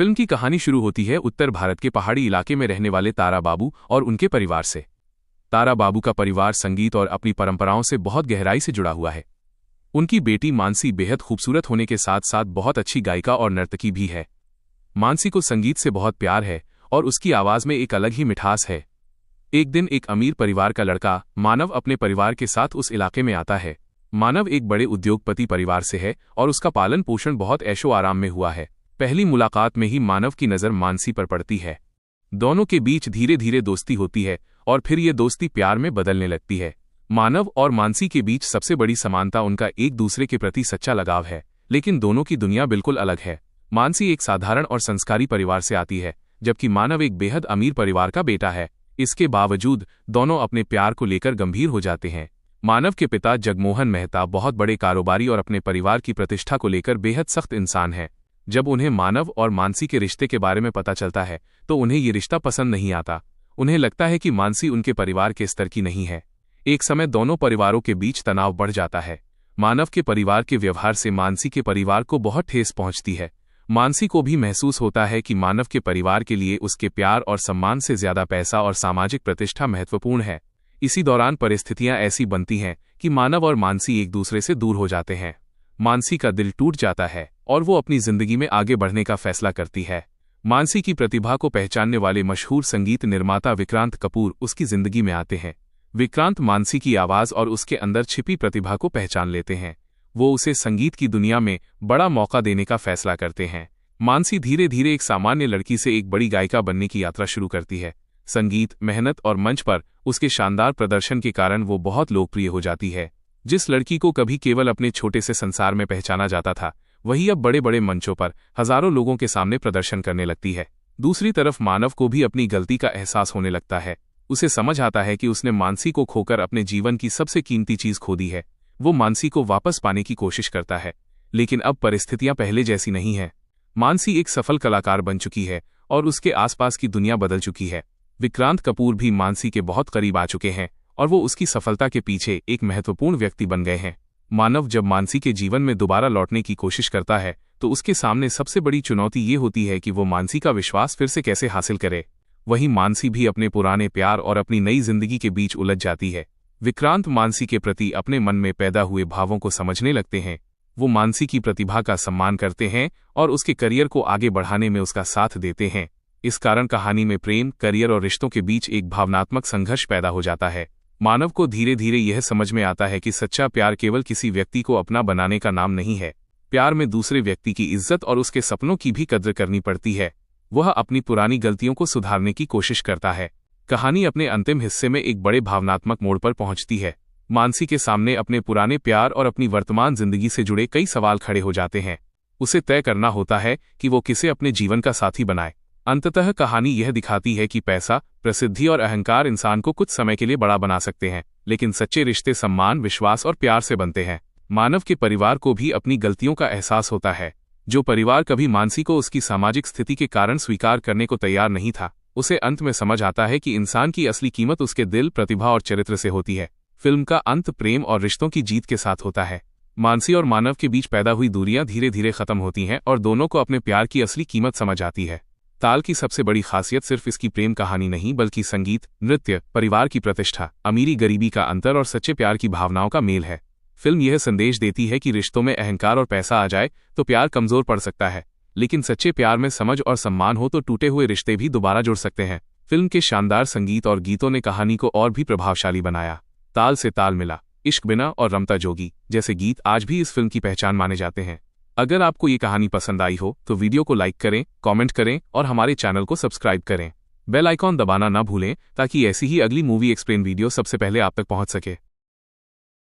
Film की कहानी शुरू होती है उत्तर भारत के पहाड़ी इलाके में रहने वाले तारा बाबू और उनके परिवार से। तारा बाबू का परिवार संगीत और अपनी परंपराओं से बहुत गहराई से जुड़ा हुआ है। उनकी बेटी मानसी बेहद खूबसूरत होने के साथ साथ बहुत अच्छी गायिका और नर्तकी भी है। मानसी को संगीत से बहुत प्यार है और उसकी आवाज में एक अलग ही मिठास है। एक दिन एक अमीर परिवार का लड़का मानव अपने परिवार के साथ उस इलाके में आता है। मानव एक बड़े उद्योगपति परिवार से है और उसका पालन पोषण बहुत ऐशो आराम में हुआ है। पहली मुलाकात में ही मानव की नज़र मानसी पर पड़ती है। दोनों के बीच धीरे धीरे दोस्ती होती है और फिर ये दोस्ती प्यार में बदलने लगती है। मानव और मानसी के बीच सबसे बड़ी समानता उनका एक दूसरे के प्रति सच्चा लगाव है, लेकिन दोनों की दुनिया बिल्कुल अलग है। मानसी एक साधारण और संस्कारी परिवार से आती है, जबकि मानव एक बेहद अमीर परिवार का बेटा है। इसके बावजूद दोनों अपने प्यार को लेकर गंभीर हो जाते हैं। मानव के पिता जगमोहन मेहता बहुत बड़े कारोबारी और अपने परिवार की प्रतिष्ठा को लेकर बेहद सख्त इंसान हैं। जब उन्हें मानव और मानसी के रिश्ते के बारे में पता चलता है तो उन्हें ये रिश्ता पसंद नहीं आता। उन्हें लगता है कि मानसी उनके परिवार के स्तर की नहीं है। एक समय दोनों परिवारों के बीच तनाव बढ़ जाता है। मानव के परिवार के व्यवहार से मानसी के परिवार को बहुत ठेस पहुंचती है। मानसी को भी महसूस होता है कि मानव के परिवार के लिए उसके प्यार और सम्मान से ज्यादा पैसा और सामाजिक प्रतिष्ठा महत्वपूर्ण है। इसी दौरान परिस्थितियां ऐसी बनती हैं कि मानव और मानसी एक दूसरे से दूर हो जाते हैं। मानसी का दिल टूट जाता है और वो अपनी जिंदगी में आगे बढ़ने का फैसला करती है। मानसी की प्रतिभा को पहचानने वाले मशहूर संगीत निर्माता विक्रांत कपूर उसकी जिंदगी में आते हैं। विक्रांत मानसी की आवाज और उसके अंदर छिपी प्रतिभा को पहचान लेते हैं। वो उसे संगीत की दुनिया में बड़ा मौका देने का फैसला करते हैं। मानसी धीरे धीरे एक सामान्य लड़की से एक बड़ी गायिका बनने की यात्रा शुरू करती है। संगीत, मेहनत और मंच पर उसके शानदार प्रदर्शन के कारण वो बहुत लोकप्रिय हो जाती है। जिस लड़की को कभी केवल अपने छोटे से संसार में पहचाना जाता था, वही अब बड़े बड़े मंचों पर हजारों लोगों के सामने प्रदर्शन करने लगती है। दूसरी तरफ मानव को भी अपनी गलती का एहसास होने लगता है। उसे समझ आता है कि उसने मानसी को खोकर अपने जीवन की सबसे कीमती चीज खो दी है। वो मानसी को वापस पाने की कोशिश करता है, लेकिन अब परिस्थितियां पहले जैसी नहीं हैं। मानसी एक सफल कलाकार बन चुकी है और उसके आसपास की दुनिया बदल चुकी है। विक्रांत कपूर भी मानसी के बहुत करीब आ चुके हैं और वो उसकी सफलता के पीछे एक महत्वपूर्ण व्यक्ति बन गए हैं। मानव जब मानसी के जीवन में दोबारा लौटने की कोशिश करता है तो उसके सामने सबसे बड़ी चुनौती ये होती है कि वो मानसी का विश्वास फिर से कैसे हासिल करे। वहीं मानसी भी अपने पुराने प्यार और अपनी नई जिंदगी के बीच उलझ जाती है। विक्रांत मानसी के प्रति अपने मन में पैदा हुए भावों को समझने लगते हैं। वो मानसी की प्रतिभा का सम्मान करते हैं और उसके करियर को आगे बढ़ाने में उसका साथ देते हैं। इस कारण कहानी में प्रेम, करियर और रिश्तों के बीच एक भावनात्मक संघर्ष पैदा हो जाता है। मानव को धीरे धीरे यह समझ में आता है कि सच्चा प्यार केवल किसी व्यक्ति को अपना बनाने का नाम नहीं है। प्यार में दूसरे व्यक्ति की इज्जत और उसके सपनों की भी कद्र करनी पड़ती है। वह अपनी पुरानी गलतियों को सुधारने की कोशिश करता है। कहानी अपने अंतिम हिस्से में एक बड़े भावनात्मक मोड़ पर पहुंचती है। मानसी के सामने अपने पुराने प्यार और अपनी वर्तमान जिंदगी से जुड़े कई सवाल खड़े हो जाते हैं। उसे तय करना होता है कि वो किसे अपने जीवन का साथी बनाए। अंततः कहानी यह दिखाती है कि पैसा, प्रसिद्धि और अहंकार इंसान को कुछ समय के लिए बड़ा बना सकते हैं, लेकिन सच्चे रिश्ते सम्मान, विश्वास और प्यार से बनते हैं। मानव के परिवार को भी अपनी गलतियों का एहसास होता है। जो परिवार कभी मानसी को उसकी सामाजिक स्थिति के कारण स्वीकार करने को तैयार नहीं था, उसे अंत में समझ आता है कि इंसान की असली कीमत उसके दिल, प्रतिभा और चरित्र से होती है। फिल्म का अंत प्रेम और रिश्तों की जीत के साथ होता है। मानसी और मानव के बीच पैदा हुई दूरियां धीरे धीरे खत्म होती हैं और दोनों को अपने प्यार की असली कीमत समझ आती है। ताल की सबसे बड़ी खासियत सिर्फ इसकी प्रेम कहानी नहीं, बल्कि संगीत, नृत्य, परिवार की प्रतिष्ठा, अमीरी गरीबी का अंतर और सच्चे प्यार की भावनाओं का मेल है। फिल्म यह संदेश देती है कि रिश्तों में अहंकार और पैसा आ जाए तो प्यार कमजोर पड़ सकता है, लेकिन सच्चे प्यार में समझ और सम्मान हो तो टूटे हुए रिश्ते भी दोबारा जुड़ सकते हैं। फिल्म के शानदार संगीत और गीतों ने कहानी को और भी प्रभावशाली बनाया। ताल से ताल मिला, इश्क बिना और रमता जोगी जैसे गीत आज भी इस फिल्म की पहचान माने जाते हैं। अगर आपको ये कहानी पसंद आई हो तो वीडियो को लाइक करें, कमेंट करें और हमारे चैनल को सब्सक्राइब करें। बेल आइकॉन दबाना ना भूलें ताकि ऐसी ही अगली मूवी एक्सप्लेन वीडियो सबसे पहले आप तक पहुंच सके।